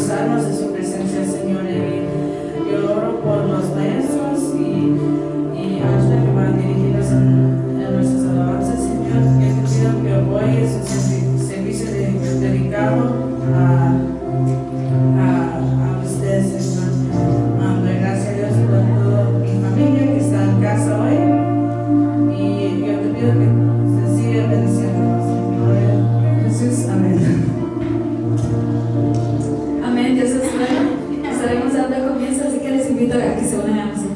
gozarnos de su presencia, Señor. Y yo oro por los maestros y ayuda que van dirigidos en nuestras alabanzas, Señor. Yo te pido que hoy es un servicio dedicado a ustedes, Señor. Doy gracias a Dios por toda mi familia que está en casa hoy. Y yo te pido que se siga bendiciendo, Señor. Jesús, amén. Amén, Dios es bueno. Estaremos dando comienzo, así que les invito a que se unan a nosotros.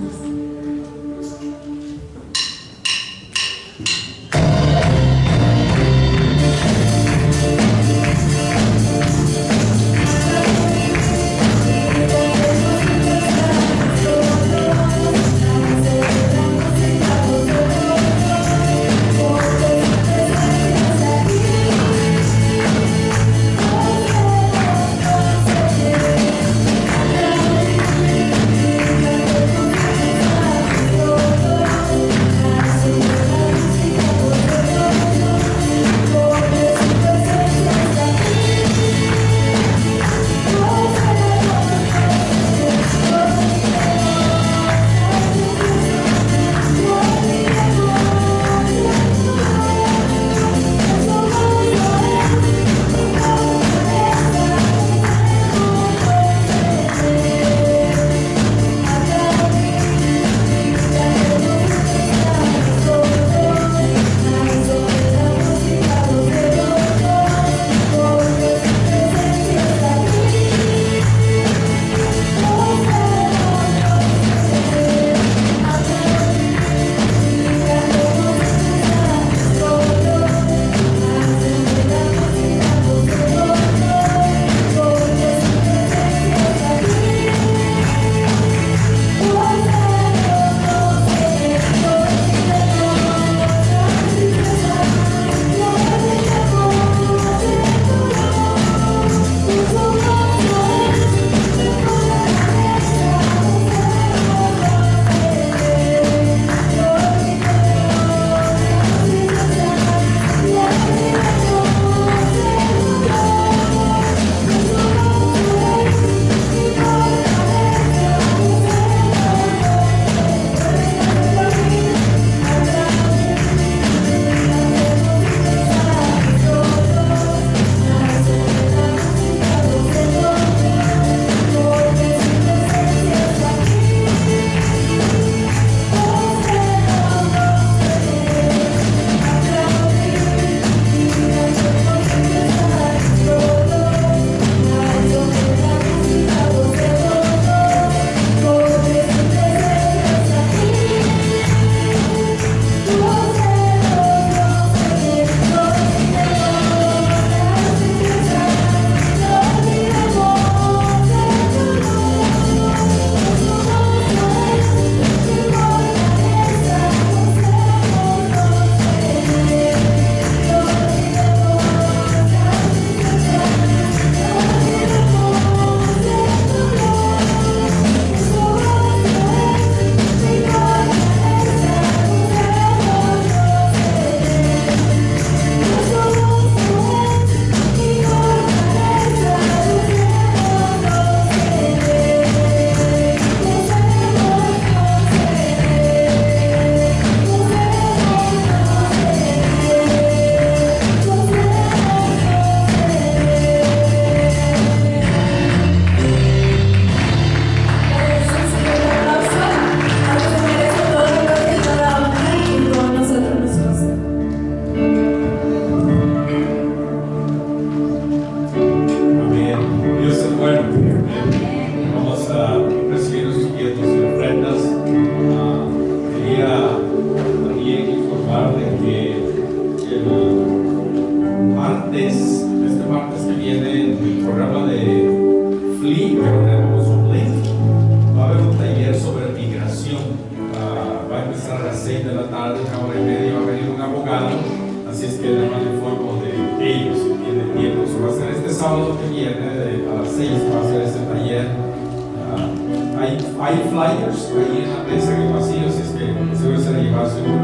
Hay flyers ahí en la mesa en el pasillo, así es que seguro se la llevar seguro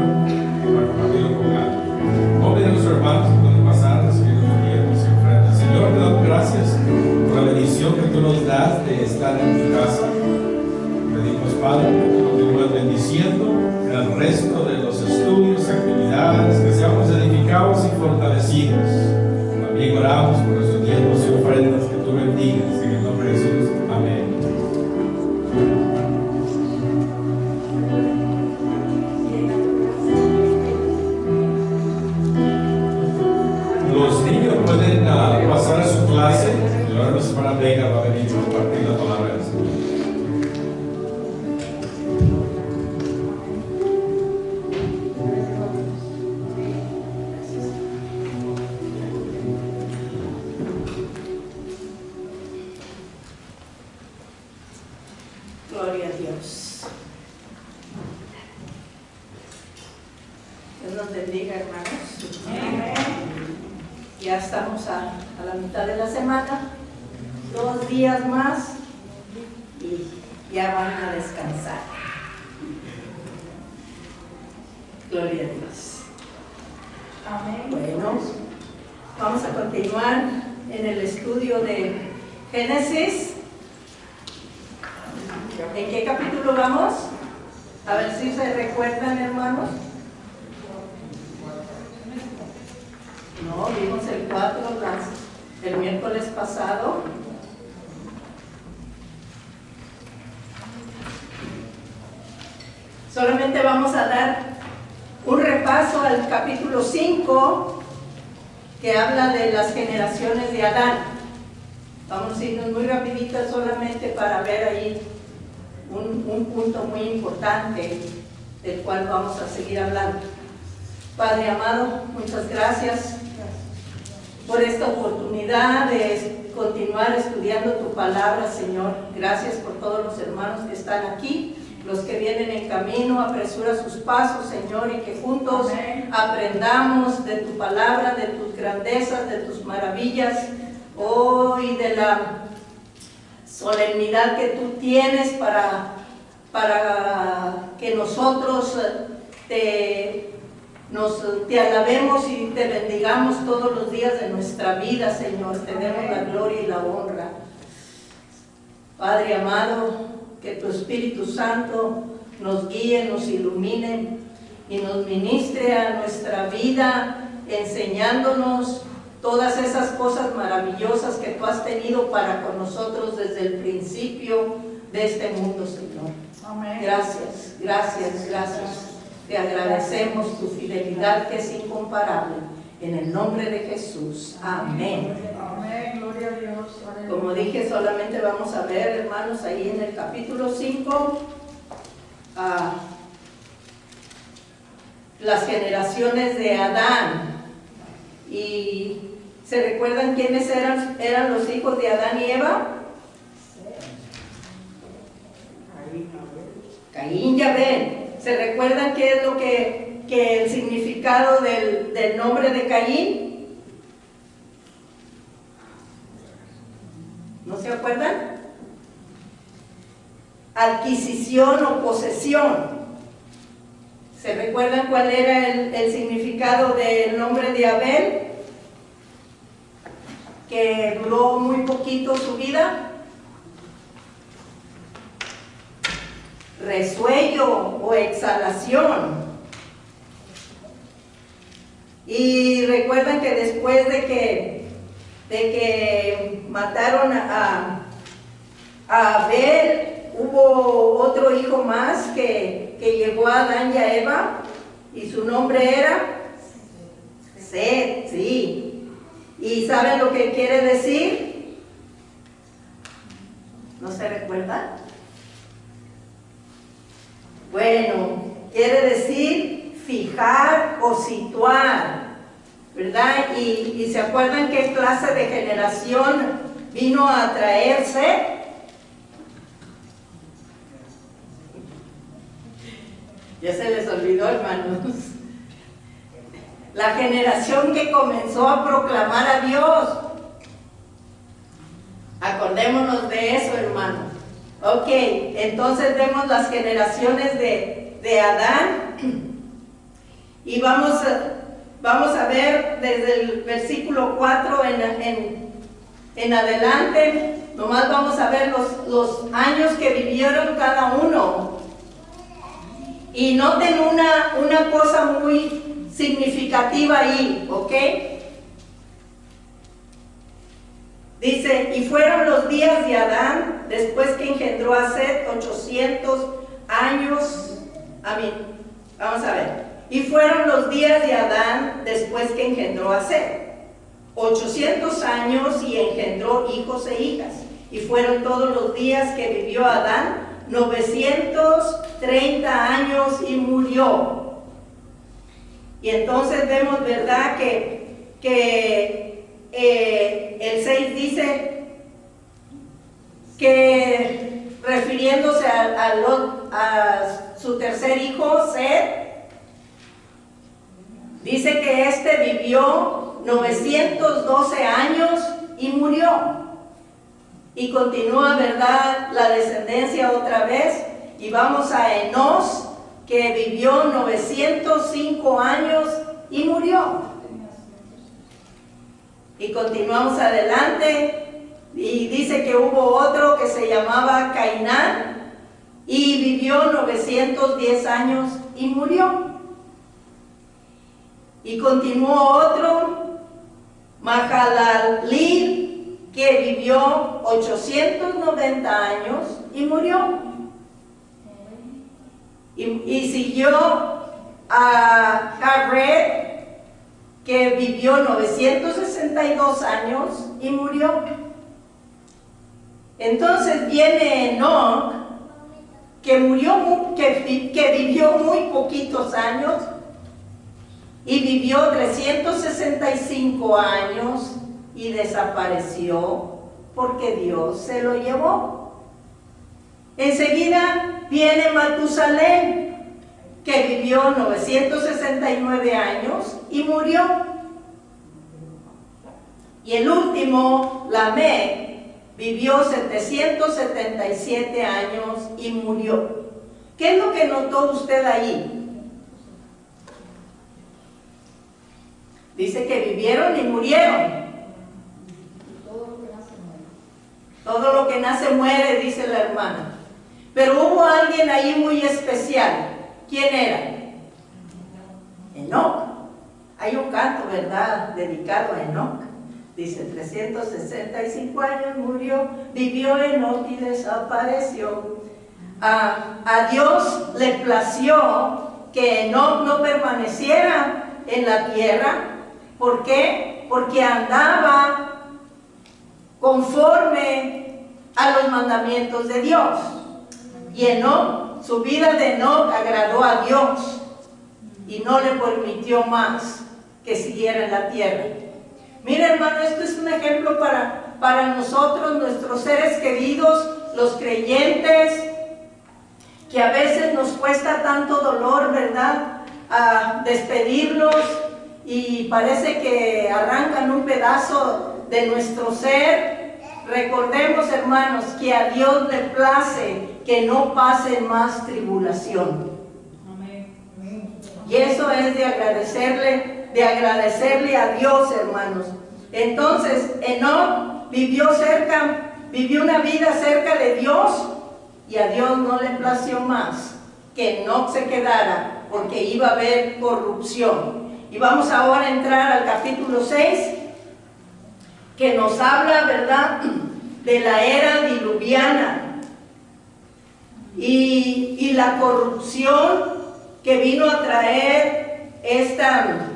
para compartirlo con alguien. Vamos a pedir a los hermanos que pueden pasar, recibir los billetes y ofrendas. Señor, te damos gracias por la bendición que tú tú nos das de estar en tu casa. Pedimos, Padre, que tú continúes bendiciendo el resto de los estudios, actividades, que seamos edificados y fortalecidos. También oramos por nuestros diezmos y ofrendas, que tú bendigas en el nombre de Jesús. Amén. Los niños pueden pasar a su clase. Y ahora nuestra hermana Vega va a venir a compartir la palabra del Señor. Gloria a Dios. Dios nos bendiga, hermanos. Ya estamos a la mitad de la semana, 2 días más y ya van a descansar. Gloria a Dios. Bueno, vamos a continuar en el estudio de Génesis. ¿En qué capítulo vamos? A ver si se recuerdan, hermanos. No, vimos el 4 el miércoles pasado. Solamente vamos a dar un repaso al capítulo 5, que habla de las generaciones de Adán. Vamos a irnos muy rapidito solamente para ver ahí un punto muy importante del cual vamos a seguir hablando. Padre amado, muchas gracias por esta oportunidad de continuar estudiando tu palabra, Señor. Gracias por todos los hermanos que están aquí, los que vienen en camino. Apresura sus pasos, Señor, y que juntos aprendamos de tu palabra, de tus grandezas, de tus maravillas, y de la solemnidad que tú tienes para que nosotros te alabemos y te bendigamos todos los días de nuestra vida, Señor. Te demos la gloria y la honra. Padre amado, que tu Espíritu Santo nos guíe, nos ilumine y nos ministre a nuestra vida, enseñándonos todas esas cosas maravillosas que tú has tenido para con nosotros desde el principio de este mundo, Señor. Amén. Gracias, gracias, gracias. Te agradecemos tu fidelidad, que es incomparable. En el nombre de Jesús. Amén. Amén, gloria a Dios. Como dije, solamente vamos a ver, hermanos, ahí en el capítulo 5, las generaciones de Adán. Y ¿se recuerdan quiénes eran los hijos de Adán y Eva? Caín y Abel. ¿Se recuerdan qué es lo que el significado del nombre de Caín? ¿No se acuerdan? Adquisición o posesión. ¿Se recuerdan cuál era el significado del nombre de Abel? Que duró muy poquito su vida. Resuello o exhalación. Y recuerdan que después de que mataron a Abel, hubo otro hijo más que llegó a Adán y a Eva, y su nombre era Set, sí. ¿Y saben lo que quiere decir? ¿No se recuerda? Bueno, quiere decir fijar o situar, ¿verdad? Y ¿se acuerdan qué clase de generación vino a traerse? Ya se les olvidó, hermanos. La generación que comenzó a proclamar a Dios. Acordémonos de eso, hermanos. Ok, entonces vemos las generaciones de Adán. Y vamos a ver desde el versículo 4 en adelante nomás vamos a ver los años que vivieron cada uno. Y noten una cosa muy significativa ahí, ¿ok? Dice, y fueron los días de Adán, después que engendró a Set, 800 años. Vamos a ver. Y fueron los días de Adán, después que engendró a Set, 800 años y engendró hijos e hijas. Y fueron todos los días que vivió Adán, 930 años y murió. Y entonces vemos, ¿verdad?, que el 6 dice que, refiriéndose a su tercer hijo, Set, dice que vivió 912 años y murió. Y continúa, ¿verdad?, la descendencia otra vez. Y vamos a Enos, que vivió 905 años y murió. Y continuamos adelante. Y dice que hubo otro que se llamaba Cainán y vivió 910 años y murió. Y continuó otro, Mahalaleel, que vivió 890 años y murió. Y siguió a Jared, que vivió 962 años y murió. Entonces viene Enoch, que vivió muy poquitos años y vivió 365 años y desapareció porque Dios se lo llevó. Enseguida viene Matusalén, que vivió 969 años y murió. Y el último, Lamec, vivió 777 años y murió. ¿Qué es lo que notó usted ahí? Dice que vivieron y murieron. Todo lo que nace muere, dice la hermana. Pero hubo alguien ahí muy especial. ¿Quién era? Enoc. Hay un canto, ¿verdad?, dedicado a Enoc. Dice, 365 años murió, vivió Enoc y desapareció. A Dios le plació que Enoc no permaneciera en la tierra. ¿Por qué? Porque andaba conforme a los mandamientos de Dios. Y Enoc, su vida de Enoc agradó a Dios y no le permitió más que siguiera en la tierra. Mira, hermano, esto es un ejemplo para nosotros, nuestros seres queridos, los creyentes, que a veces nos cuesta tanto dolor, ¿verdad?, a despedirlos, y parece que arrancan un pedazo de nuestro ser. Recordemos, hermanos, que a Dios le place que no pase más tribulación. Y eso es de agradecerle a Dios, hermanos. Entonces, Enoc vivió una vida cerca de Dios, y a Dios no le plació más que Enoc se quedara, porque iba a haber corrupción. Y vamos ahora a entrar al capítulo 6, que nos habla, ¿verdad?, de la era diluviana y la corrupción que vino a traer esta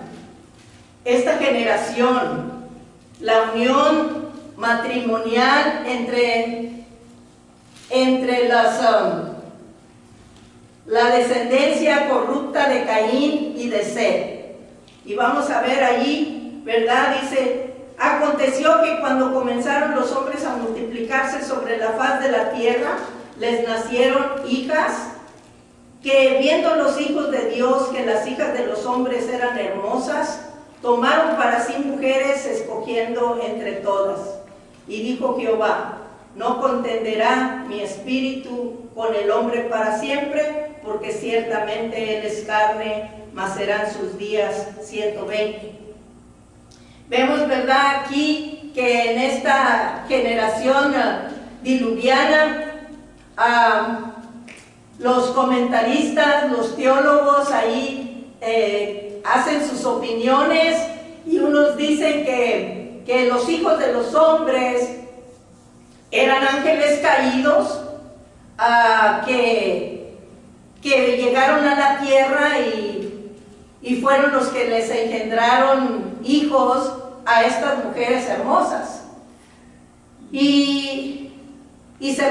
generación, la unión matrimonial entre la descendencia corrupta de Caín y de Set. Y vamos a ver allí, ¿verdad? Dice, aconteció que cuando comenzaron los hombres a multiplicarse sobre la faz de la tierra, les nacieron hijas, que viendo los hijos de Dios que las hijas de los hombres eran hermosas, tomaron para sí mujeres, escogiendo entre todas. Y dijo Jehová, no contenderá mi espíritu con el hombre para siempre, porque ciertamente él es carne, mas serán sus días 120. Vemos, ¿verdad?, aquí que en esta generación diluviana, los comentaristas, los teólogos ahí hacen sus opiniones, y unos dicen que los hijos de los hombres eran ángeles caídos, que llegaron a la tierra y fueron los que les engendraron hijos a estas mujeres hermosas. Y se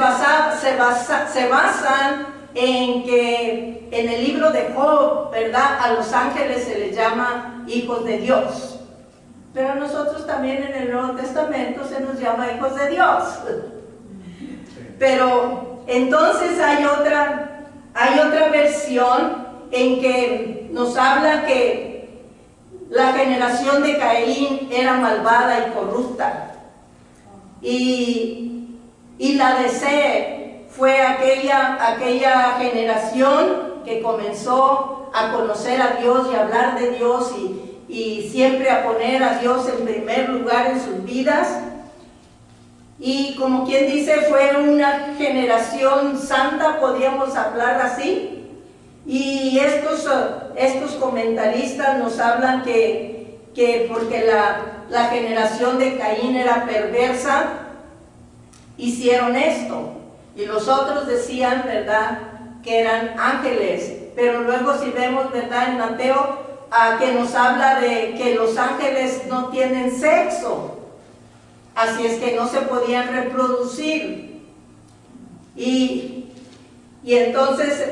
basan en que en el libro de Job, ¿verdad?, a los ángeles se les llama hijos de Dios. Pero a nosotros también en el Nuevo Testamento se nos llama hijos de Dios. Pero entonces hay otra versión en que nos habla que la generación de Caín era malvada y corrupta. Y la de Seth fue aquella generación que comenzó a conocer a Dios y a hablar de Dios y siempre a poner a Dios en primer lugar en sus vidas. Y como quien dice, fue una generación santa, podríamos hablar así. Y estos comentaristas nos hablan que porque la generación de Caín era perversa, hicieron esto. Y los otros decían, ¿verdad?, que eran ángeles. Pero luego si vemos, ¿verdad?, en Mateo, que nos habla de que los ángeles no tienen sexo. Así es que no se podían reproducir. Y entonces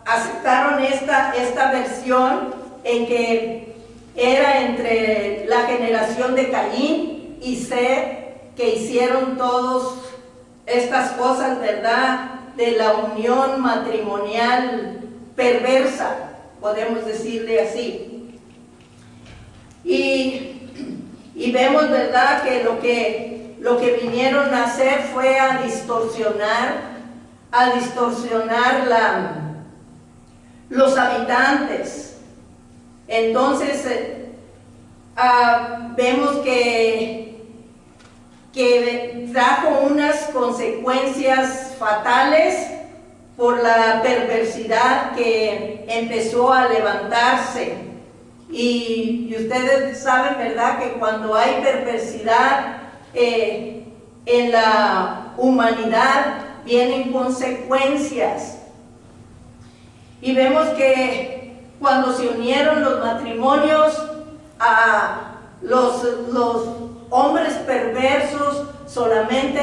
aceptaron esta versión en que era entre la generación de Caín y Seth que hicieron todas estas cosas, ¿verdad?, de la unión matrimonial perversa, podemos decirle así. Y vemos, ¿verdad?, que lo que vinieron a hacer fue a distorsionar los habitantes. Entonces vemos que trajo unas consecuencias fatales por la perversidad que empezó a levantarse. Y ustedes saben, ¿verdad?, que cuando hay perversidad en la humanidad vienen consecuencias. Y vemos que cuando se unieron los matrimonios, los hombres perversos solamente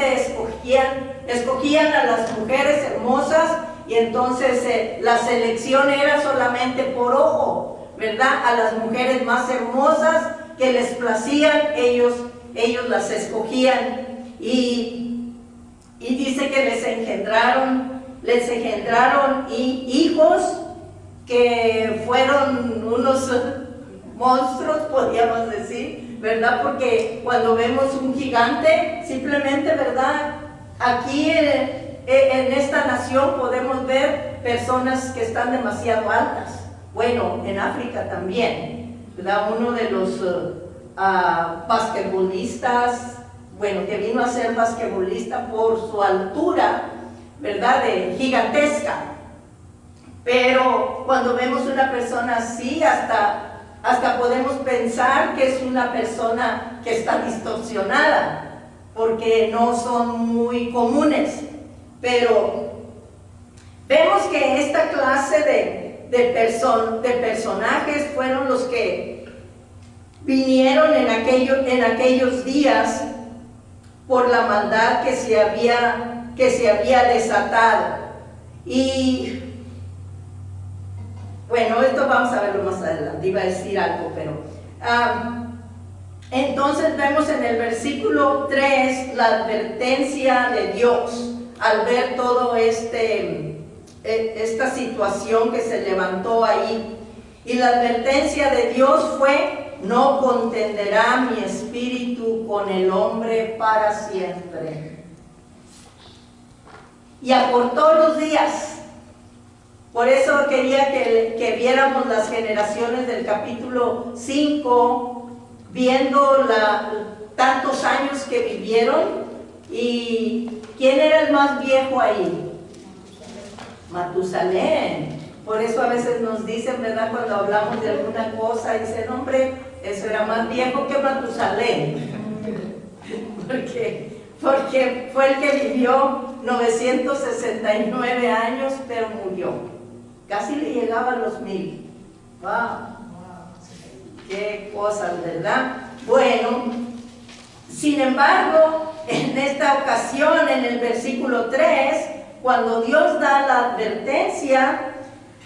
escogían a las mujeres hermosas, y entonces la selección era solamente por ojo, ¿verdad? A las mujeres más hermosas que les placían, ellos las escogían, y dice que les engendraron hijos que fueron unos monstruos, podríamos decir, ¿verdad? Porque cuando vemos un gigante, simplemente, ¿verdad?, aquí en esta nación podemos ver personas que están demasiado altas. Bueno, en África también, ¿verdad? Uno de los basquetbolistas, bueno, que vino a ser basquetbolista por su altura, ¿verdad?, de gigantesca. Pero cuando vemos una persona así, hasta podemos pensar que es una persona que está distorsionada, porque no son muy comunes. Pero vemos que esta clase de personajes fueron los que vinieron en aquellos días por la maldad que se había desatado. Y bueno, esto vamos a verlo más adelante, iba a decir algo, pero entonces vemos en el versículo 3 la advertencia de Dios al ver todo esta situación que se levantó ahí. Y la advertencia de Dios fue: no contenderá mi espíritu con el hombre para siempre. Y acortó los días. Por eso quería que viéramos las generaciones del capítulo 5, viendo tantos años que vivieron. ¿Y quién era el más viejo ahí? Matusalén. Por eso a veces nos dicen, ¿verdad? Cuando hablamos de alguna cosa, dicen, hombre, eso era más viejo que Matusalén. Porque fue el que vivió 969 años, pero murió. Casi le llegaba a los 1000. ¡Wow! ¡Qué cosas!, ¿verdad? Bueno, sin embargo, en esta ocasión, en el versículo 3, cuando Dios da la advertencia,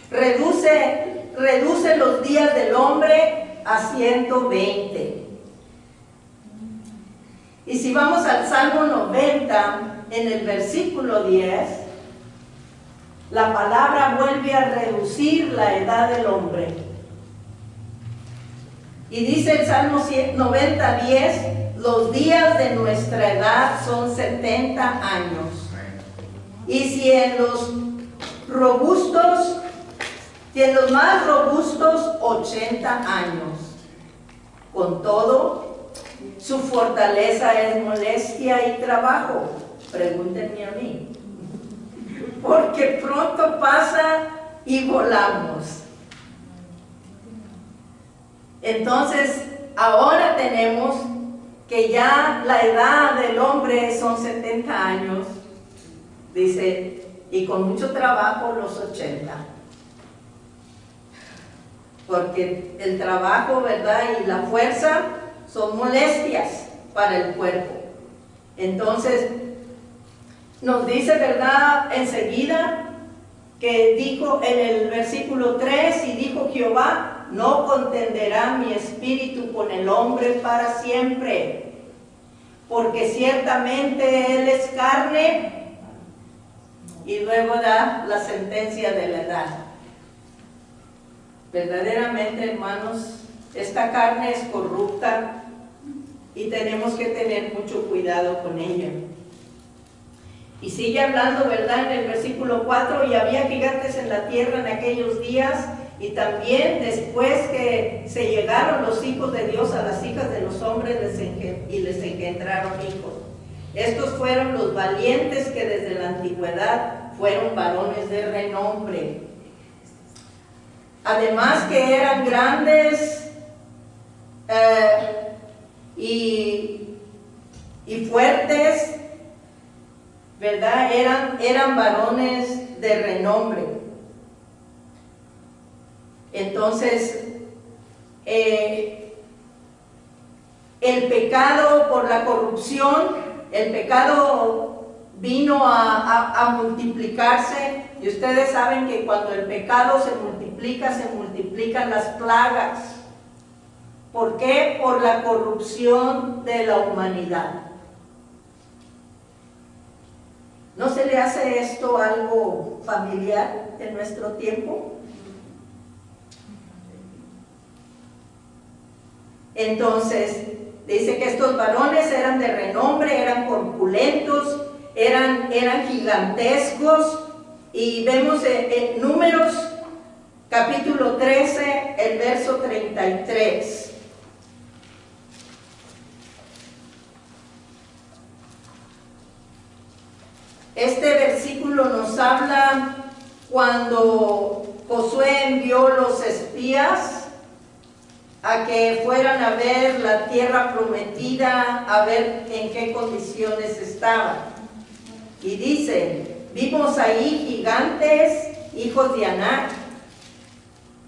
reduce los días del hombre a 120. Y si vamos al Salmo 90, en el versículo 10, la palabra vuelve a reducir la edad del hombre. Y dice el Salmo 90, 10, los días de nuestra edad son 70 años. Y si en los más robustos, 80 años. Con todo, su fortaleza es molestia y trabajo. Pregúntenme a mí. Porque pronto pasa y volamos. Entonces, ahora tenemos que ya la edad del hombre son 70 años, dice, y con mucho trabajo los 80. Porque el trabajo, ¿verdad?, y la fuerza son molestias para el cuerpo. Entonces, nos dice, ¿verdad?, enseguida, que dijo en el versículo 3, y dijo Jehová, no contenderá mi espíritu con el hombre para siempre, porque ciertamente él es carne, y luego da la sentencia de la edad. Verdaderamente, hermanos, esta carne es corrupta y tenemos que tener mucho cuidado con ella. Y sigue hablando, ¿verdad?, en el versículo 4, y había gigantes en la tierra en aquellos días, y también después que se llegaron los hijos de Dios a las hijas de los hombres y les engendraron hijos. Estos fueron los valientes que desde la antigüedad fueron varones de renombre. Además que eran grandes y fuertes, ¿verdad? Eran varones de renombre. Entonces, el pecado por la corrupción, el pecado vino a multiplicarse, y ustedes saben que cuando el pecado se multiplican las plagas. ¿Por qué? Por la corrupción de la humanidad. ¿No se le hace esto algo familiar en nuestro tiempo? Entonces, dice que estos varones eran de renombre, eran corpulentos, eran gigantescos, y vemos en Números capítulo 13, el verso 33. Este versículo nos habla cuando Josué envió los espías a que fueran a ver la tierra prometida, a ver en qué condiciones estaba. Y dice, vimos ahí gigantes, hijos de Anac,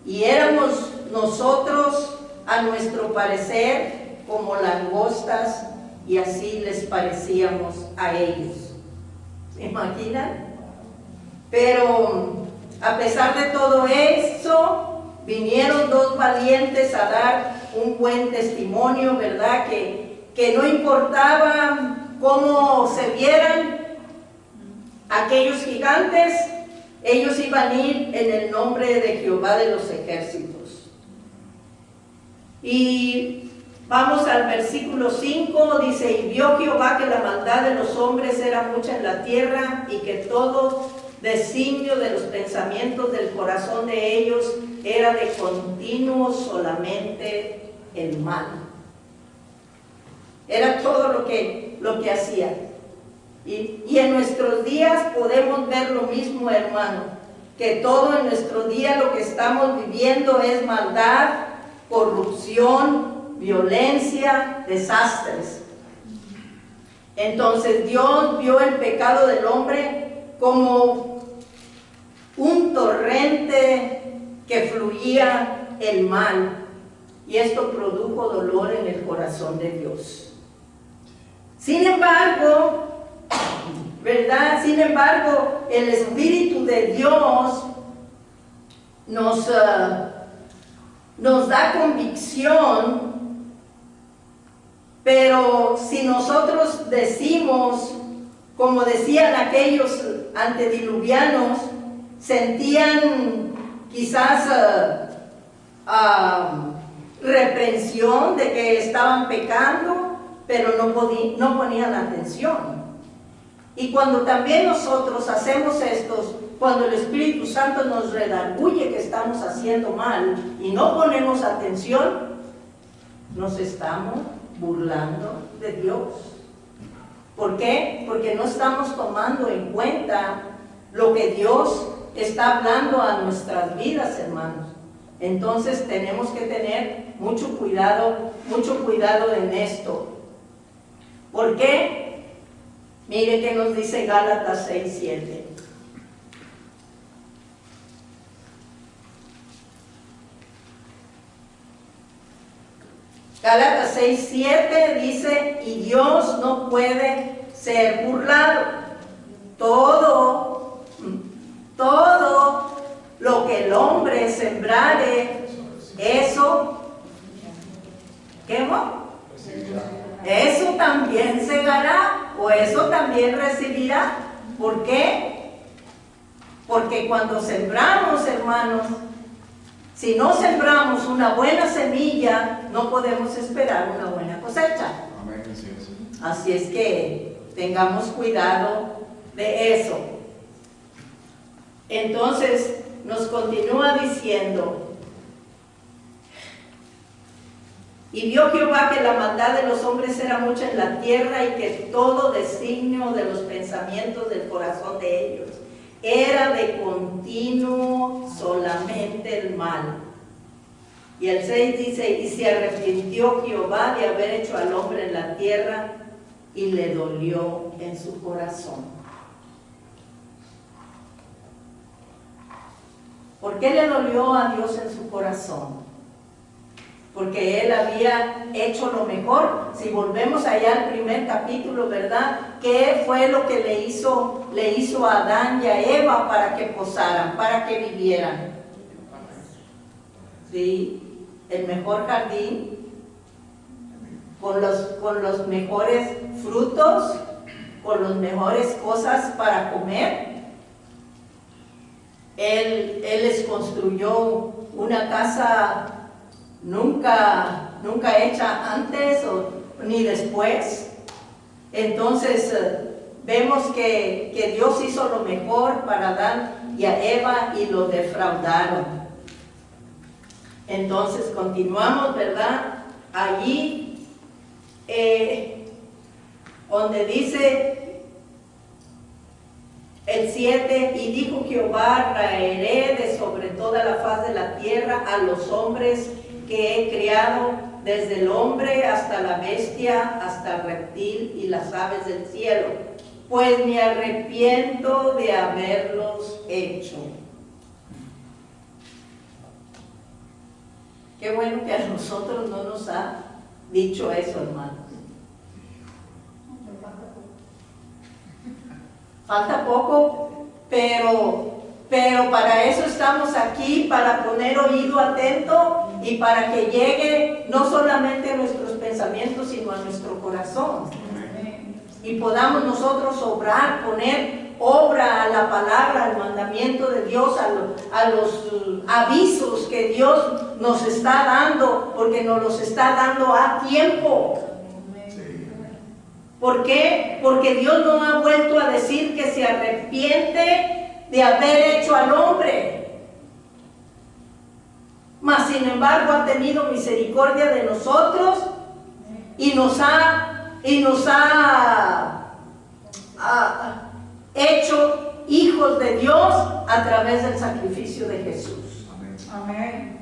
y éramos nosotros, a nuestro parecer, como langostas, y así les parecíamos a ellos. ¿Se imaginan? Pero a pesar de todo eso, vinieron dos valientes a dar un buen testimonio, ¿verdad? Que no importaba cómo se vieran aquellos gigantes, ellos iban a ir en el nombre de Jehová de los ejércitos. Y vamos al versículo 5, dice, y vio Jehová que la maldad de los hombres era mucha en la tierra, y que todo designio de los pensamientos del corazón de ellos era de continuo solamente el mal. Era todo lo que hacía. Y en nuestros días podemos ver lo mismo, hermano, que todo en nuestro día lo que estamos viviendo es maldad, corrupción, violencia, desastres. Entonces Dios vio el pecado del hombre como un torrente que fluía el mal, y esto produjo dolor en el corazón de Dios. Sin embargo, ¿verdad? Sin embargo, el Espíritu de Dios nos da convicción, pero si nosotros decimos, como decían aquellos antediluvianos, sentían quizás reprensión de que estaban pecando, pero no ponían atención. Y cuando también nosotros hacemos esto, cuando el Espíritu Santo nos redarguye que estamos haciendo mal y no ponemos atención, nos estamos burlando de Dios. ¿Por qué? Porque no estamos tomando en cuenta lo que Dios está hablando a nuestras vidas, hermanos. Entonces tenemos que tener mucho cuidado en esto. ¿Por qué? Mire que nos dice Gálatas 6:7. Gálatas 6:7 dice: y Dios no puede ser burlado. Todo lo que el hombre sembrare, eso, ¿qué? Eso también segará, o eso también recibirá. ¿Por qué? Porque cuando sembramos, hermanos, si no sembramos una buena semilla, no podemos esperar una buena cosecha. Así es que tengamos cuidado de eso. Entonces nos continúa diciendo: y vio Jehová que la maldad de los hombres era mucha en la tierra, y que todo designio de los pensamientos del corazón de ellos era de continuo solamente el mal. Y el 6 dice: y se arrepintió Jehová de haber hecho al hombre en la tierra, y le dolió en su corazón. ¿Por qué le dolió a Dios en su corazón? Porque Él había hecho lo mejor. Si volvemos allá al primer capítulo, ¿verdad? ¿Qué fue lo que le hizo a Adán y a Eva para que posaran, para que vivieran? Sí, el mejor jardín, con los mejores frutos, con las mejores cosas para comer. Él les construyó una casa nunca hecha antes ni después. Entonces vemos que Dios hizo lo mejor para Adán y a Eva, y lo defraudaron. Entonces continuamos, ¿verdad? Allí donde dice el 7: y dijo Jehová: raeré de sobre toda la faz de la tierra a los hombres que he criado, desde el hombre hasta la bestia, hasta el reptil y las aves del cielo, pues me arrepiento de haberlos hecho. Qué bueno que a nosotros no nos ha dicho eso, hermanos. Falta poco, pero para eso estamos aquí, para poner oído atento y para que llegue no solamente a nuestros pensamientos, sino a nuestro corazón. Y podamos nosotros obrar, poner obra a la palabra, al mandamiento de Dios, a los avisos que Dios nos está dando, porque nos los está dando a tiempo. ¿Por qué? Porque Dios no ha vuelto a decir que se arrepiente de haber hecho al hombre. Mas sin embargo ha tenido misericordia de nosotros y nos ha hecho hijos de Dios a través del sacrificio de Jesús. Amén.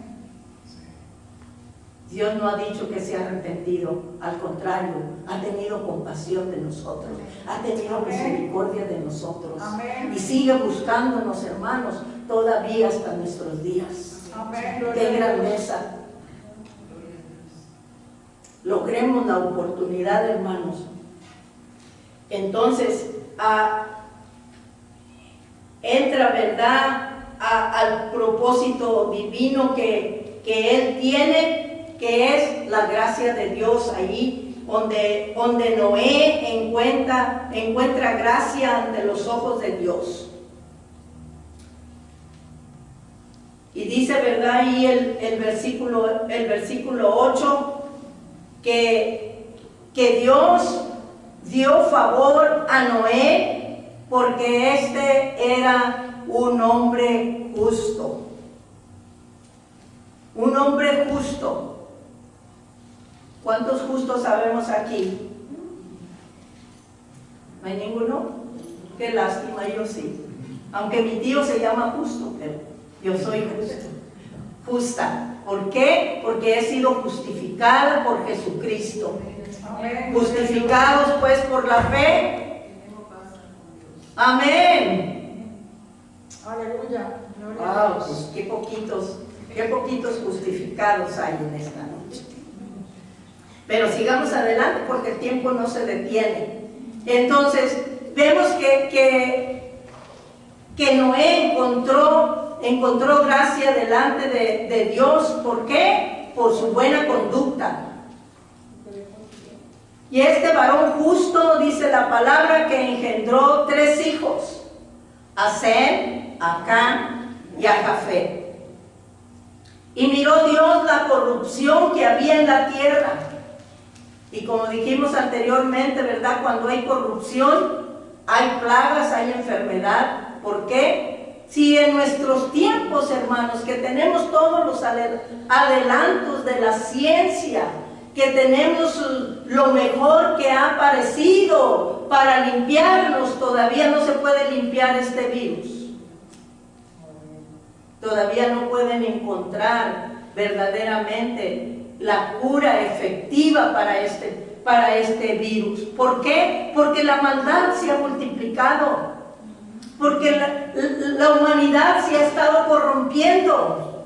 Dios no ha dicho que se ha arrepentido, al contrario, ha tenido compasión de nosotros, ha tenido misericordia de nosotros. Amén. Y sigue buscándonos, hermanos, todavía hasta nuestros días. Amén. ¡Qué grandeza! Logremos la oportunidad, hermanos. Entonces, entra, ¿verdad?, al propósito divino que Él tiene, que es la gracia de Dios ahí, donde Noé encuentra gracia ante los ojos de Dios. Y dice, ¿verdad?, ahí el versículo 8, que Dios dio favor a Noé porque este era un hombre justo. Un hombre justo. ¿Cuántos justos sabemos aquí? ¿No hay ninguno? Qué lástima, yo sí. Aunque mi tío se llama Justo, pero yo soy justo. Justa. ¿Por qué? Porque he sido justificada por Jesucristo. Amén. Justificados pues por la fe. Amén. Aleluya. Gloria a Wow, Dios. pues qué poquitos justificados hay en esta noche. Pero sigamos adelante porque el tiempo no se detiene. Entonces, vemos que Noé encontró gracia delante de Dios. ¿Por qué? Por su buena conducta. Y este varón justo, dice la palabra, que engendró 3 hijos: a Sem, a Cam y a Jafet. Y miró Dios la corrupción que había en la tierra. Y como dijimos anteriormente, ¿verdad?, cuando hay corrupción, hay plagas, hay enfermedad. ¿Por qué? Si en nuestros tiempos, hermanos, que tenemos todos los adelantos de la ciencia, que tenemos lo mejor que ha aparecido para limpiarnos, todavía no se puede limpiar este virus. Todavía no pueden encontrar verdaderamente la cura efectiva para este virus. ¿Por qué? Porque la maldad se ha multiplicado, porque la humanidad se ha estado corrompiendo.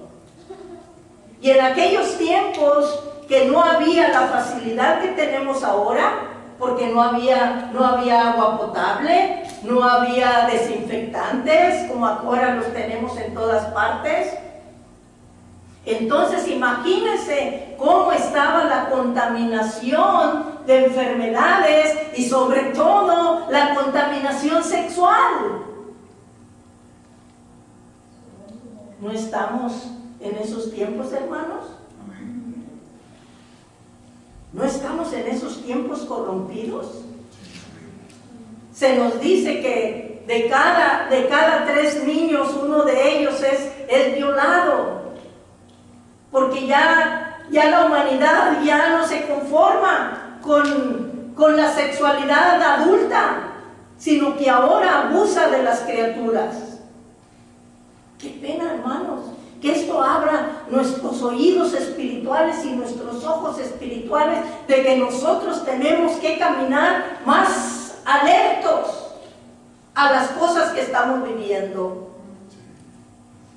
Y en aquellos tiempos que no había la facilidad que tenemos ahora, porque no había agua potable, no había desinfectantes como ahora los tenemos en todas partes. Entonces imagínense cómo estaba la contaminación de enfermedades y sobre todo la contaminación sexual. ¿No estamos en esos tiempos, hermanos? ¿No estamos en esos tiempos corrompidos? Se nos dice que de cada 3 niños, uno de ellos es violado. Porque ya la humanidad ya no se conforma con la sexualidad adulta, sino que ahora abusa de las criaturas. Qué pena, hermanos, que esto abra nuestros oídos espirituales y nuestros ojos espirituales, de que nosotros tenemos que caminar más alertos a las cosas que estamos viviendo.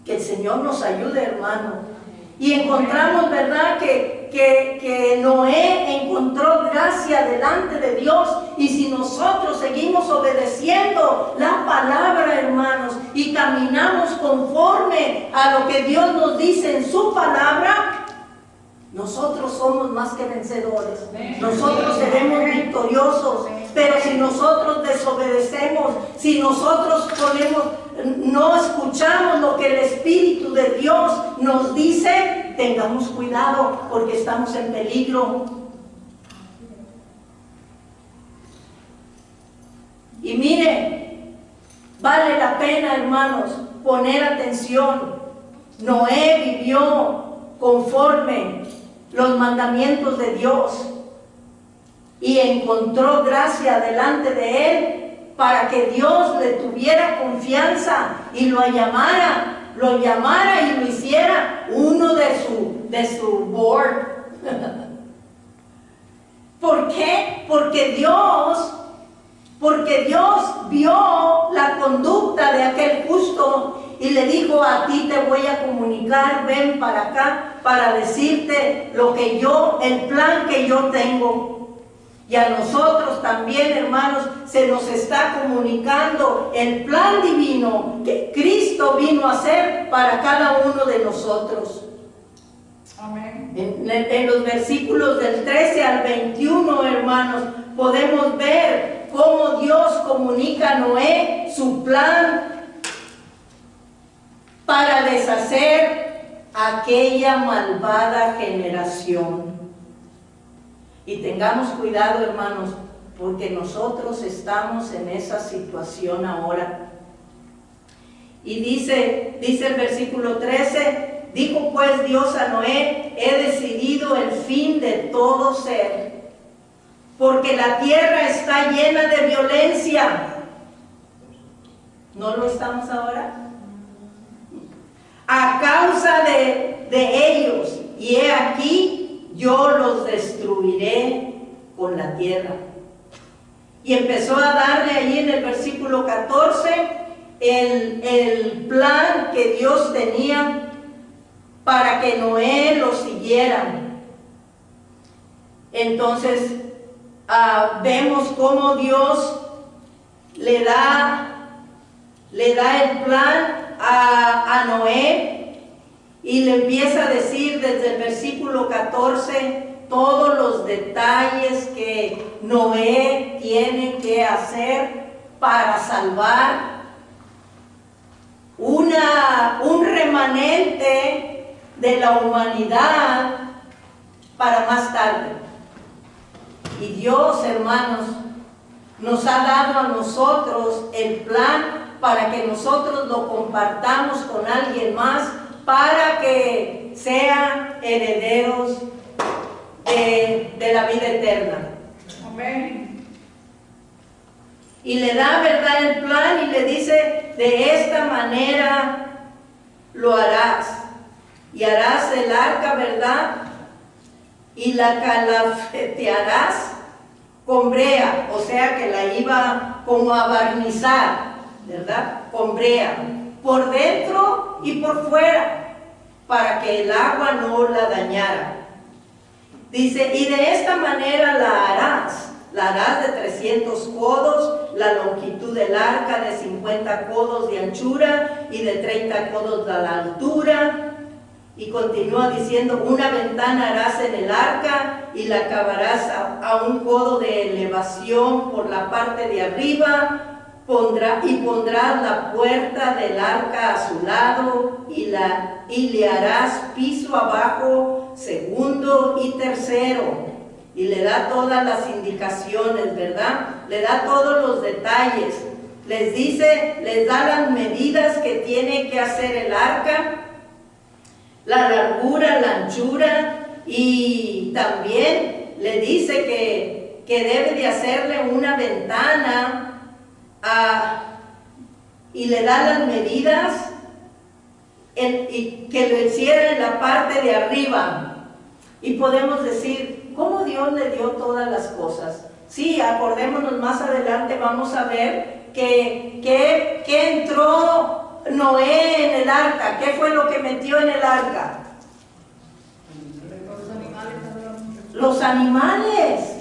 Que el Señor nos ayude, hermano. Y encontramos, ¿verdad?, que Noé encontró gracia delante de Dios. Y si nosotros seguimos obedeciendo la palabra, hermanos, y caminamos conforme a lo que Dios nos dice en su palabra, nosotros somos más que vencedores. Nosotros seremos victoriosos. Pero si nosotros desobedecemos, si nosotros no escuchamos lo que el Espíritu de Dios nos dice, tengamos cuidado porque estamos en peligro. Y mire, vale la pena, hermanos, poner atención. Noé vivió conforme los mandamientos de Dios. y encontró gracia delante de él para que Dios le tuviera confianza y lo llamara y lo hiciera uno de su board. ¿Por qué? Porque Dios vio la conducta de aquel justo y le dijo: a ti te voy a comunicar, ven para acá para decirte el plan que yo tengo. Y a nosotros también, hermanos, se nos está comunicando el plan divino que Cristo vino a hacer para cada uno de nosotros. Amén. En los versículos del 13 al 21, hermanos, podemos ver cómo Dios comunica a Noé su plan para deshacer aquella malvada generación. Y tengamos cuidado, hermanos, porque nosotros estamos en esa situación ahora. Y dice el versículo 13: dijo pues Dios a Noé: he decidido el fin de todo ser, porque la tierra está llena de violencia. ¿No lo estamos ahora? A causa de ellos, y he aquí, yo los destruiré con la tierra. Y empezó a darle ahí en el versículo 14 el plan que Dios tenía para que Noé lo siguiera. Entonces vemos cómo Dios le da el plan a Noé. Y le empieza a decir desde el versículo 14 todos los detalles que Noé tiene que hacer para salvar un remanente de la humanidad para más tarde. Y Dios, hermanos, nos ha dado a nosotros el plan para que nosotros lo compartamos con alguien más, para que sean herederos de la vida eterna. Amén. Y le da, ¿verdad?, el plan y le dice: de esta manera lo harás. Y harás el arca, ¿verdad? Y la calafetearás con brea, o sea que la iba como a barnizar, ¿verdad? Con brea, por dentro y por fuera, para que el agua no la dañara. Dice: y de esta manera la harás de 300 codos, la longitud del arca de 50 codos de anchura y de 30 codos de la altura. Y continúa diciendo: una ventana harás en el arca y la acabarás a un codo de elevación por la parte de arriba. Pondrás la puerta del arca a su lado y le harás piso abajo, segundo y tercero. Y le da todas las indicaciones, ¿verdad? Le da todos los detalles. Les da las medidas que tiene que hacer el arca, la largura, la anchura, y también le dice que debe de hacerle una ventana. Y le da las medidas y que lo hiciera en la parte de arriba. Y podemos decir: ¿cómo Dios le dio todas las cosas? Sí, acordémonos, más adelante vamos a ver que entró Noé en el arca. ¿Qué fue lo que metió en el arca? Los animales.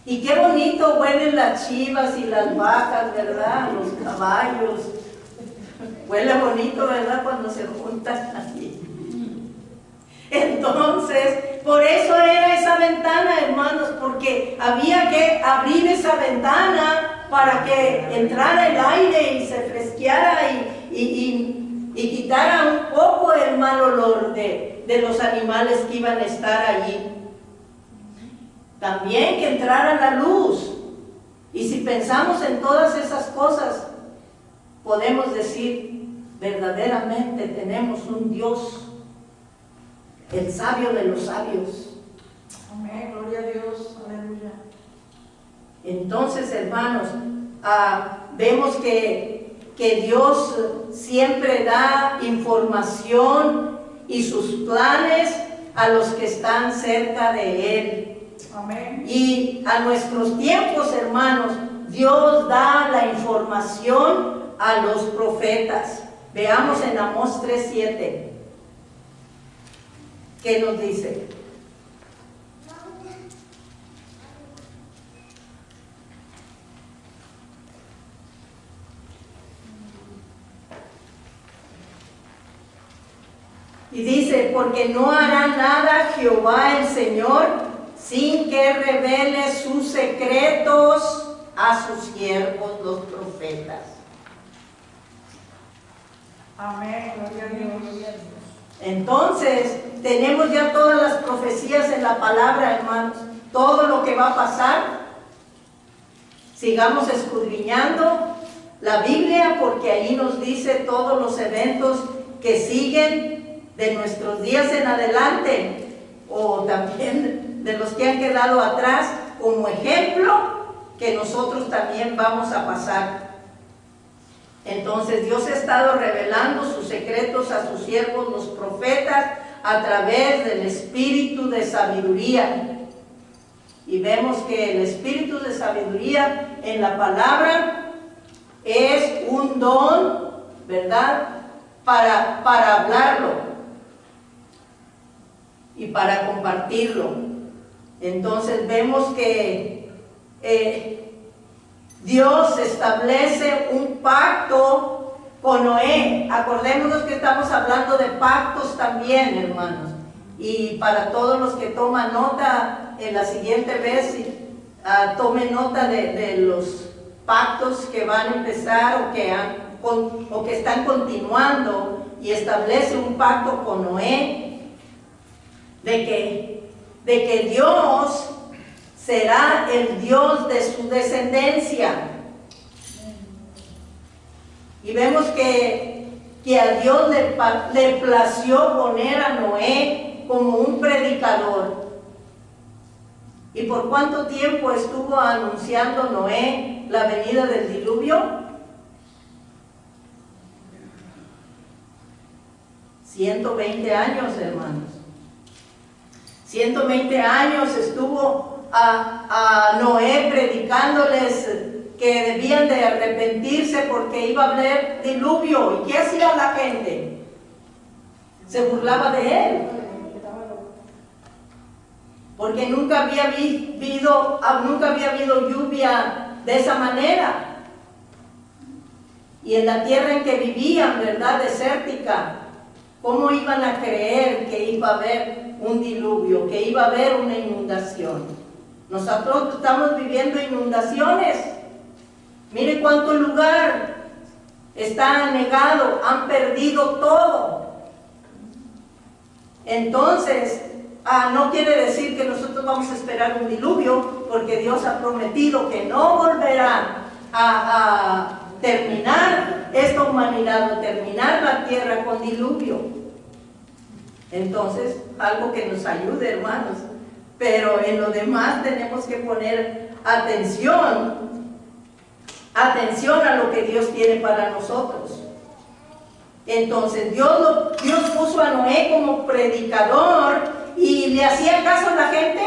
Y qué bonito huelen las chivas y las vacas, ¿verdad? Los caballos. Huele bonito, ¿verdad?, cuando se juntan allí. Entonces, por eso era esa ventana, hermanos, porque había que abrir esa ventana para que entrara el aire y se fresqueara y quitara un poco el mal olor de los animales que iban a estar allí. También que entrara la luz. Y si pensamos en todas esas cosas, podemos decir: verdaderamente tenemos un Dios, el sabio de los sabios. Amén. Gloria a Dios. Aleluya. Entonces, hermanos, vemos que Dios siempre da información y sus planes a los que están cerca de Él. Amén. Y a nuestros tiempos, hermanos, Dios da la información a los profetas. Veamos en Amós 3:7. ¿Qué nos dice? Y dice, porque no hará nada Jehová el Señor sin que revele sus secretos a sus siervos los profetas. Amén. Gloria a Dios. Entonces, tenemos ya todas las profecías en la palabra, hermanos. Todo lo que va a pasar. Sigamos escudriñando la Biblia, porque ahí nos dice todos los eventos que siguen de nuestros días en adelante, o también de los que han quedado atrás, como ejemplo que nosotros también vamos a pasar. Entonces Dios ha estado revelando sus secretos a sus siervos, los profetas, a través del espíritu de sabiduría. Y vemos que el espíritu de sabiduría en la palabra es un don, ¿verdad? Para hablarlo y para compartirlo. Entonces vemos que Dios establece un pacto con Noé. Acordémonos que estamos hablando de pactos también, hermanos. Y para todos los que toman nota, en la siguiente vez, tomen nota de los pactos que van a empezar o que están continuando, y establece un pacto con Noé de que Dios será el Dios de su descendencia. Y vemos que a Dios le plació poner a Noé como un predicador. ¿Y por cuánto tiempo estuvo anunciando Noé la venida del diluvio? 120 años, hermanos. 120 años estuvo a Noé predicándoles que debían de arrepentirse porque iba a haber diluvio. ¿Y qué hacía la gente? Se burlaba de él, porque nunca había habido lluvia de esa manera. Y en la tierra en que vivían, ¿verdad?, desértica, ¿cómo iban a creer que iba a haber un diluvio, que iba a haber una inundación? Nosotros estamos viviendo inundaciones. Mire cuánto lugar está anegado, han perdido todo. Entonces, no quiere decir que nosotros vamos a esperar un diluvio, porque Dios ha prometido que no volverá a terminar esta humanidad, o terminar la tierra con diluvio. Entonces, algo que nos ayude, hermanos. Pero en lo demás tenemos que poner atención a lo que Dios tiene para nosotros. Entonces, Dios puso a Noé como predicador, y ¿le hacía caso a la gente?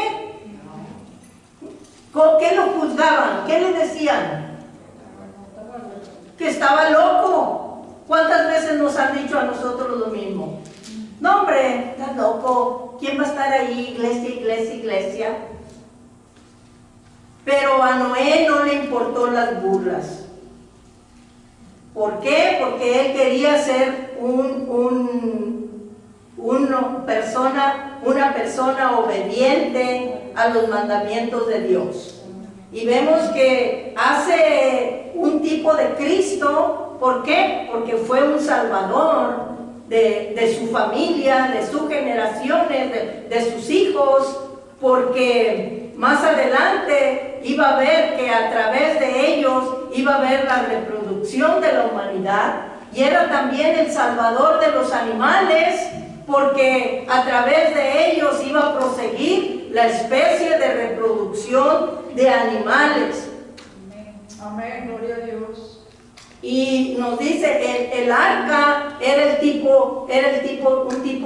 ¿Con qué lo juzgaban? ¿Qué le decían? Que estaba loco. ¿Cuántas veces nos han dicho a nosotros lo mismo? No, hombre, estás loco. ¿Quién va a estar ahí? Iglesia, iglesia, iglesia. Pero a Noé no le importó las burlas. ¿Por qué? Porque él quería ser una persona obediente a los mandamientos de Dios. Y vemos que hace un tipo de Cristo. ¿Por qué? Porque fue un salvador de su familia, de sus generaciones, de sus hijos, porque más adelante iba a ver que a través de ellos iba a haber la reproducción de la humanidad, y era también el salvador de los animales, porque a través de ellos iba a proseguir la especie de reproducción de animales. Amén, gloria a Dios. Y nos dice, el arca era un tipo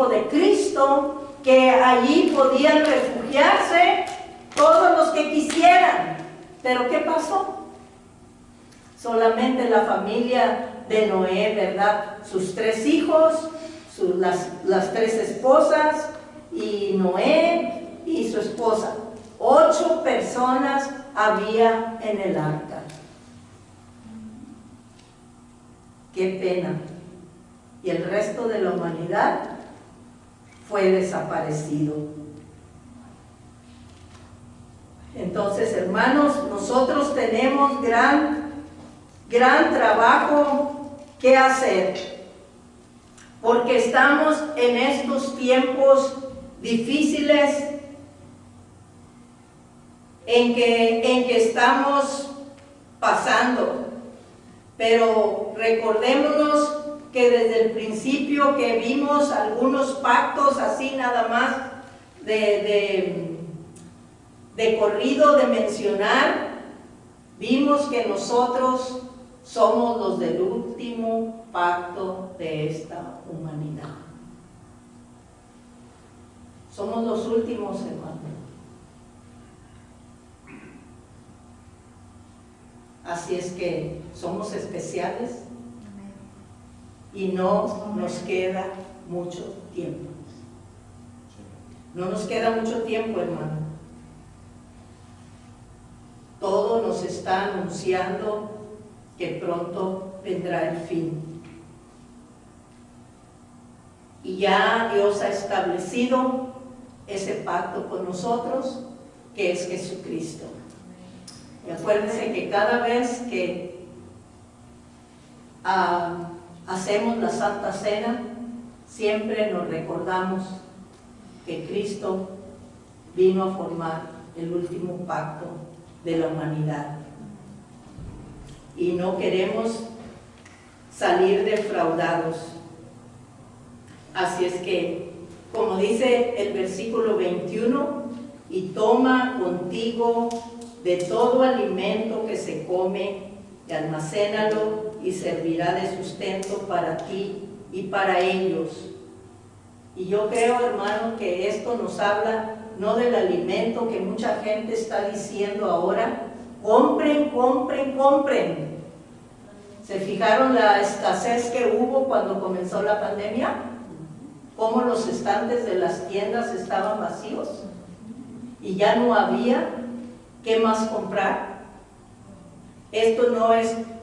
de Cristo, que allí podían refugiarse todos los que quisieran. Pero ¿qué pasó? Solamente la familia de Noé, ¿verdad? Sus 3 hijos, las 3 esposas, y Noé y su esposa. 8 personas había en el arca. Qué pena. Y el resto de la humanidad fue desaparecido. Entonces, hermanos, nosotros tenemos gran trabajo que hacer, porque estamos en estos tiempos difíciles en que estamos pasando. Pero recordémonos que desde el principio que vimos algunos pactos así nada más de corrido, de mencionar, vimos que nosotros somos los del último pacto de esta humanidad. Somos los últimos, hermanos. Así es que somos especiales y no nos queda mucho tiempo. No nos queda mucho tiempo, hermano. Todo nos está anunciando que pronto vendrá el fin. Y ya Dios ha establecido ese pacto con nosotros, que es Jesucristo. Y acuérdense que cada vez que hacemos la Santa Cena, siempre nos recordamos que Cristo vino a formar el último pacto de la humanidad. Y no queremos salir defraudados. Así es que, como dice el versículo 21, y toma contigo de todo alimento que se come, y almacénalo, y servirá de sustento para ti y para ellos. Y yo creo, hermano, que esto nos habla no del alimento que mucha gente está diciendo ahora: compren, compren, compren. ¿Se fijaron la escasez que hubo cuando comenzó la pandemia? ¿Cómo los estantes de las tiendas estaban vacíos? Y ya no había qué más comprar. Esto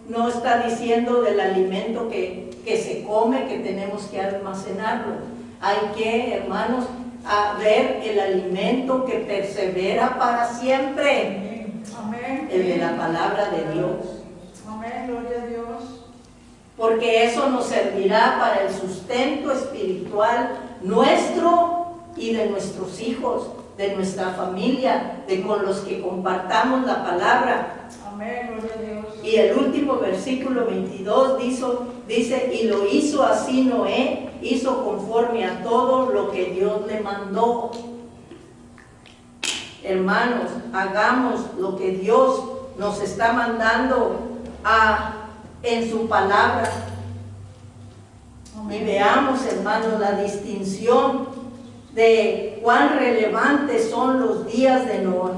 no está diciendo del alimento que se come, que tenemos que almacenarlo. Hay que, hermanos, ver el alimento que persevera para siempre. Amén. El de la palabra de Dios. Amén, gloria a Dios. Porque eso nos servirá para el sustento espiritual nuestro y de nuestros hijos, de nuestra familia, de con los que compartamos la palabra. Amén, gloria a Dios. Y el último versículo 22 dice, y lo hizo así Noé, hizo conforme a todo lo que Dios le mandó. Hermanos, hagamos lo que Dios nos está mandando en su palabra. Amén. Y veamos, hermanos, la distinción de cuán relevantes son los días de Noé.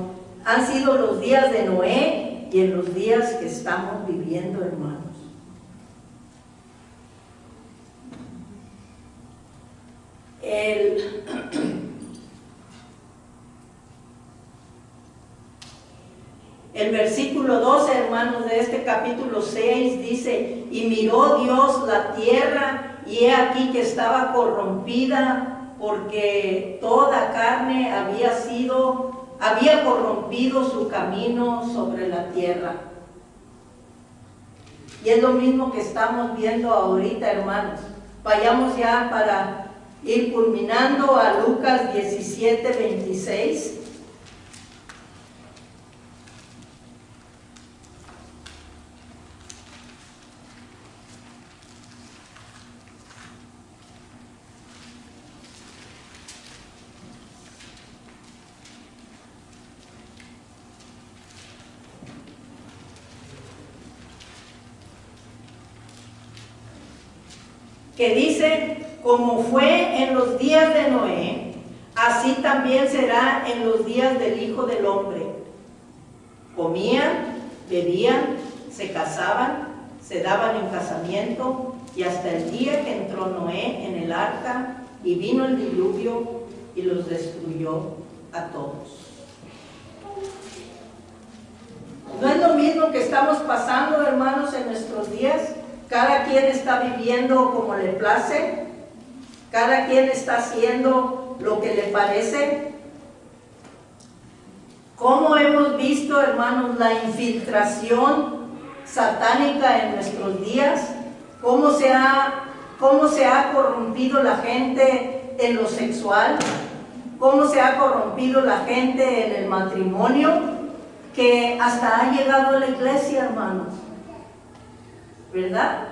Han sido los días de Noé y en los días que estamos viviendo, hermanos. El versículo 12, hermanos, de este capítulo 6 dice, y miró Dios la tierra, y he aquí que estaba corrompida, porque toda carne había corrompido su camino sobre la tierra. Y es lo mismo que estamos viendo ahorita, hermanos. Vayamos ya para ir culminando a Lucas 17, 26. que dice, como fue en los días de Noé, así también será en los días del Hijo del Hombre. Comían, bebían, se casaban, se daban en casamiento, y hasta el día que entró Noé en el arca y vino el diluvio y los destruyó a todos. No es lo mismo que estamos pasando, hermanos, en nuestros días. Cada quien está viviendo como le place, cada quien está haciendo lo que le parece. ¿Cómo hemos visto, hermanos, la infiltración satánica en nuestros días? ¿Cómo se ha corrompido la gente en lo sexual? ¿Cómo se ha corrompido la gente en el matrimonio? Que hasta ha llegado a la iglesia, hermanos, ¿verdad?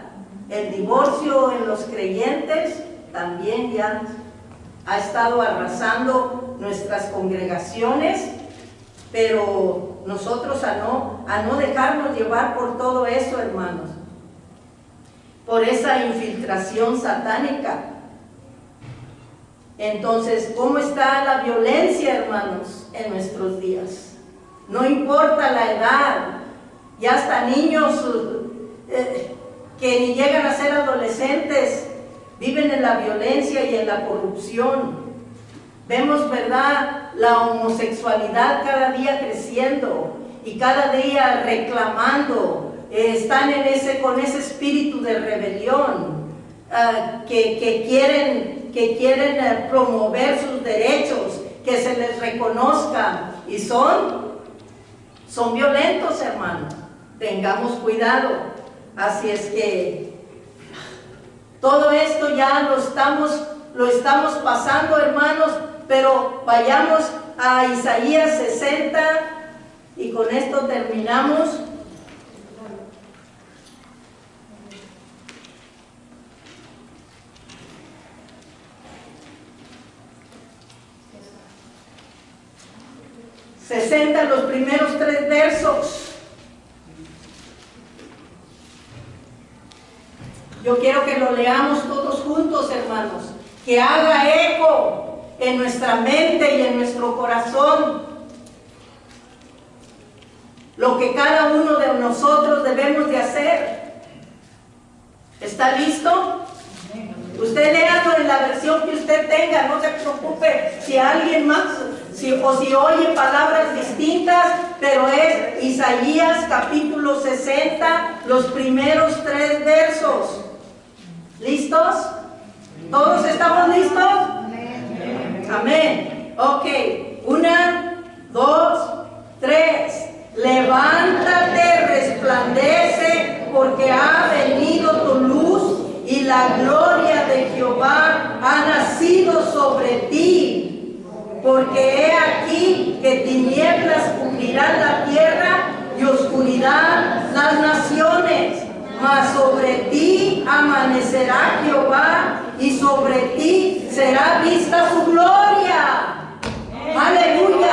El divorcio en los creyentes también ya ha estado arrasando nuestras congregaciones, pero nosotros a no dejarnos llevar por todo eso, hermanos, por esa infiltración satánica. Entonces, ¿cómo está la violencia, hermanos, en nuestros días? No importa la edad, ya hasta niños que ni llegan a ser adolescentes viven en la violencia y en la corrupción. Vemos, ¿verdad?, la homosexualidad cada día creciendo y cada día reclamando. Están con ese espíritu de rebelión, que quieren promover sus derechos, que se les reconozca, y son violentos, hermanos. Tengamos cuidado. Así es que todo esto ya lo estamos pasando, hermanos, pero vayamos a Isaías 60 y con esto terminamos. Los primeros 3 versos. Yo quiero que lo leamos todos juntos, hermanos, que haga eco en nuestra mente y en nuestro corazón lo que cada uno de nosotros debemos de hacer. ¿Está listo? Usted léalo en la versión que usted tenga, no se preocupe si alguien más, si oye palabras distintas, pero es Isaías capítulo 60, los primeros 3 versos. ¿Listos? ¿Todos estamos listos? Amén. Ok, 1, 2, 3. Levántate, resplandece, porque ha venido tu luz y la gloria de Jehová ha nacido sobre ti. Porque he aquí que tinieblas cubrirán la tierra y oscuridad las naciones, mas sobre ti amanecerá Jehová y sobre ti será vista su gloria. Aleluya.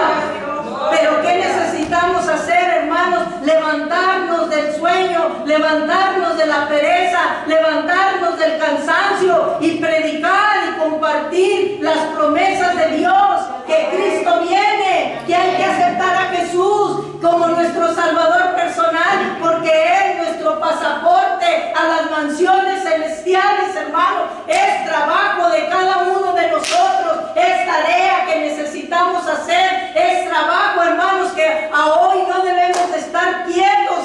Pero ¿qué necesitamos hacer, hermanos? Levantarnos del sueño, levantarnos de la pereza, levantarnos del cansancio y predicar y compartir las promesas de Dios, que Cristo viene, que hay que aceptar a Jesús como nuestro Salvador personal, porque es nuestro pasaporte a las mansiones celestiales, hermano. Es trabajo de cada uno de nosotros, es tarea que necesitamos hacer, es trabajo, hermanos, que a hoy no debemos de estar quietos,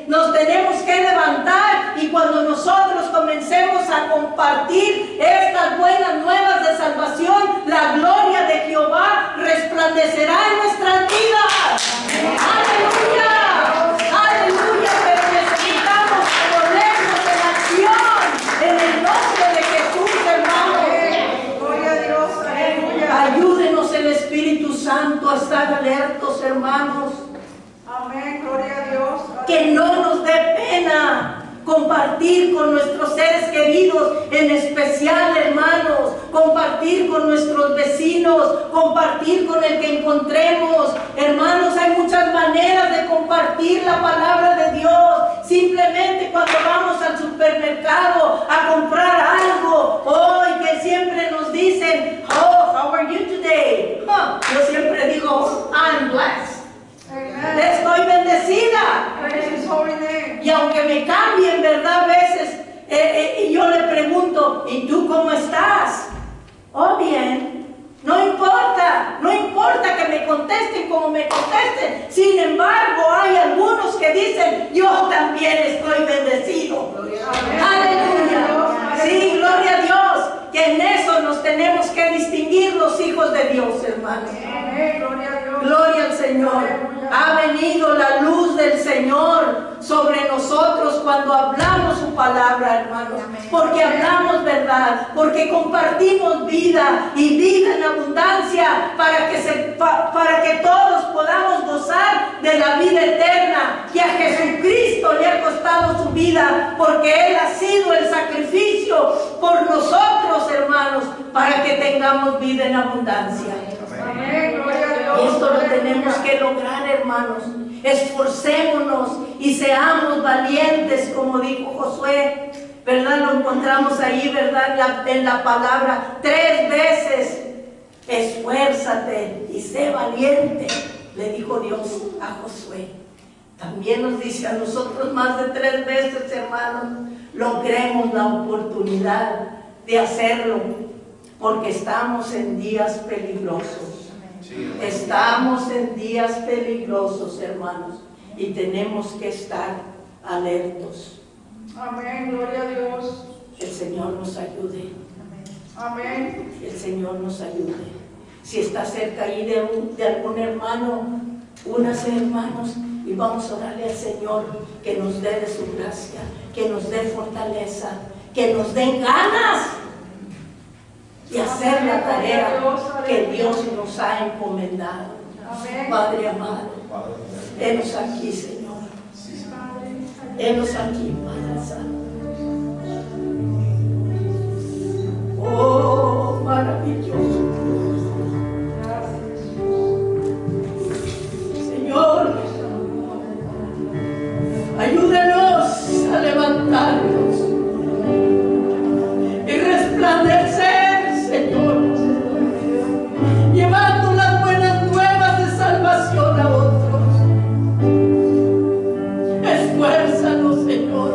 nos tenemos que levantar, y cuando nosotros comencemos a compartir estas buenas nuevas de salvación, la gloria de Jehová resplandecerá en nuestras vidas. Aleluya, aleluya, pero necesitamos ponernos en acción en el nombre de Jesús, hermanos. Gloria a Dios, aleluya. Ayúdenos el Espíritu Santo a estar alertos, hermanos. Amén, gloria a Dios. Que no nos dé pena compartir con nuestros seres queridos, en especial, hermanos, compartir con nuestros vecinos, compartir con el que encontremos. Hermanos, hay muchas maneras de compartir la palabra de Dios. Simplemente cuando vamos al supermercado a comprar algo, me contesten como me contesten. Sin embargo, hay algunos que dicen, yo también estoy bendecido. Aleluya. Sí, gloria a Dios. Que en eso nos tenemos que distinguir los hijos de Dios, hermanos. Gloria al Señor. Ha venido la luz del Señor sobre nosotros cuando hablamos su palabra, hermanos. Porque hablamos verdad, porque compartimos vida y vida en abundancia para que todos podamos gozar de la vida eterna. Que a Jesucristo le ha costado su vida, porque Él ha sido el sacrificio por nosotros, hermanos, para que tengamos vida en abundancia. Esto lo tenemos que lograr, hermanos. Esforcémonos y seamos valientes, como dijo Josué, ¿verdad? Lo encontramos ahí, ¿verdad? En la palabra 3 veces. Esfuérzate y sé valiente, le dijo Dios a Josué. También nos dice a nosotros más de 3 veces, hermanos, logremos la oportunidad de hacerlo, porque estamos en días peligrosos. Estamos en días peligrosos, hermanos, y tenemos que estar alertos. Amén, gloria a Dios. El Señor nos ayude. Amén. El Señor nos ayude. Si está cerca ahí de algún hermano, únase, hermanos, y vamos a orarle al Señor que nos dé de su gracia, que nos dé fortaleza, que nos den ganas y hacer la tarea que Dios nos ha encomendado. Padre amado, henos aquí, Señor. Henos aquí, Padre Santo. Oh, maravilloso. Señor, ayúdanos a levantarnos y resplandecer, Señor, llevando las buenas nuevas de salvación a otros. Esfuérzanos, Señor.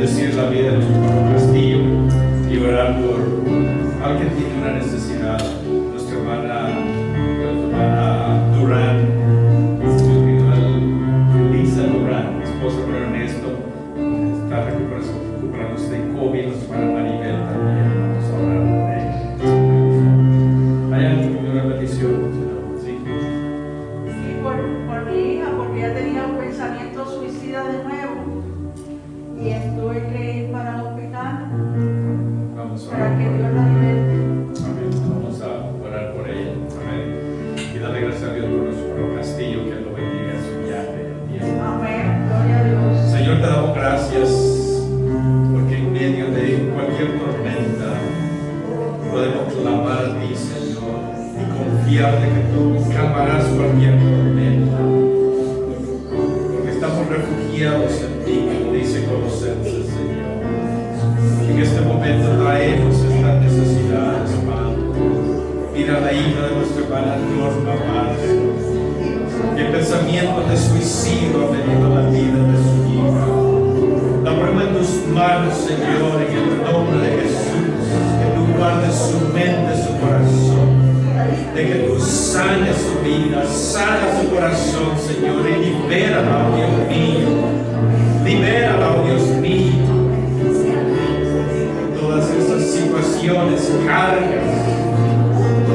bendecir la vida de nuestro hermano Castillo y orar por alguien que tiene una necesidad. Nuestra hermana Durán, Elisa Durán, esposa de Ernesto, está recuperándose de COVID. Nuestra hermana Maribel también, vamos a orar por ella. ¿Hay alguien que una petición? Sí. Sí, por mi hija, porque ella tenía un pensamiento suicida de nuevo. Y tuve que ir para el hospital Vamos a para orar que por Dios ella. la libere. Amén. Vamos a orar por ella. Amén. Y darle gracias a Dios por nuestro Castillo, que lo bendiga en su viaje el día. Amén. Gloria a Dios. Señor, te damos gracias porque en medio de cualquier tormenta podemos clamar a ti, Señor, y confiar de que tú calmarás cualquier tormenta. Porque estamos refugiados en ti, como dice Colosenses, Señor. En este momento traemos estas necesidades, Padre. Mira a la hija de nuestra hermana Norma, Padre. Que pensamientos de suicidio ha venido a la vida de su hija. La ponemos en tus manos, Señor, en el nombre de Jesús. Que tú guardes su mente, su corazón. De que tú sanes su vida, sana su corazón, Señor, y libérala, oh Dios mío. Libérala, oh Dios mío. De todas esas situaciones, cargas,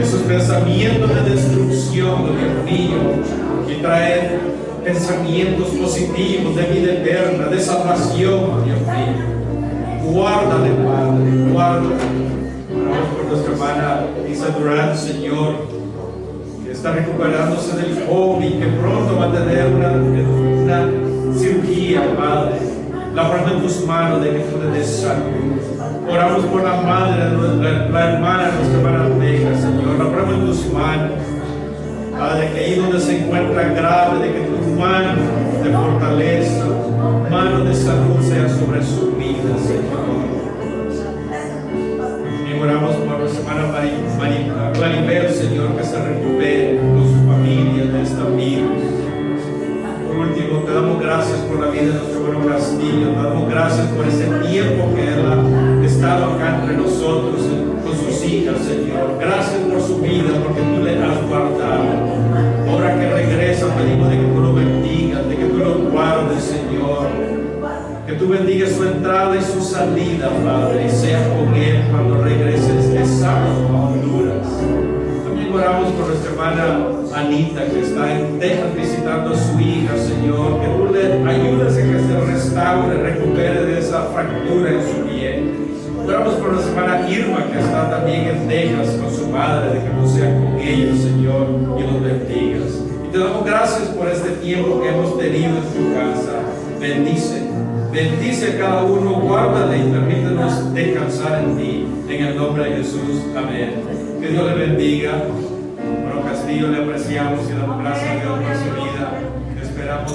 esos pensamientos de destrucción, oh Dios mío, y traer pensamientos positivos de vida eterna, de salvación, oh Dios mío. Guárdale, Padre, guárdale. Oramos por nuestra hermana Lisa Durán, Señor, que está recuperándose del COVID, que pronto va a tener una cirugía, Padre. La ponemos en tus manos de que tú le des salud. Oramos por la madre, la hermana de nuestra hermana Vega, Señor. La ponemos en tus manos. Padre, que ahí donde se encuentra grave, de que tu mano de fortaleza, mano de salud sea sobre su vida, Señor. Y oramos por nuestra hermana Maribel, Señor, que se recupere con su familia de esta virus. Por último, te damos gracias por la vida de nuestro hermano Castillo. Te damos gracias por ese tiempo que él ha estado acá entre nosotros, con sus hijas, Señor. Gracias por su vida, porque tú le has guardado. Ahora que regresa, pedimos de que tú lo bendigas, de que tú lo guardes, Señor. Que tú bendigas su entrada y su salida, Padre, y sea con él cuando regreses de sábado a Honduras. También oramos por nuestra hermana Anita, que está en Texas visitando a su hija, Señor. Que tú le ayudes a que se restaure, recupere de esa fractura en su piel. Oramos por nuestra hermana Irma, que está también en Texas con su madre, de que tú seas con ellos, Señor, y los bendigas. Y te damos gracias por este tiempo que hemos tenido en tu casa. Bendice a cada uno, guárdale y permítenos descansar en ti. En el nombre de Jesús, amén. Que Dios le bendiga. Bueno, Castillo, le apreciamos y damos gracias a Dios por su vida. Esperamos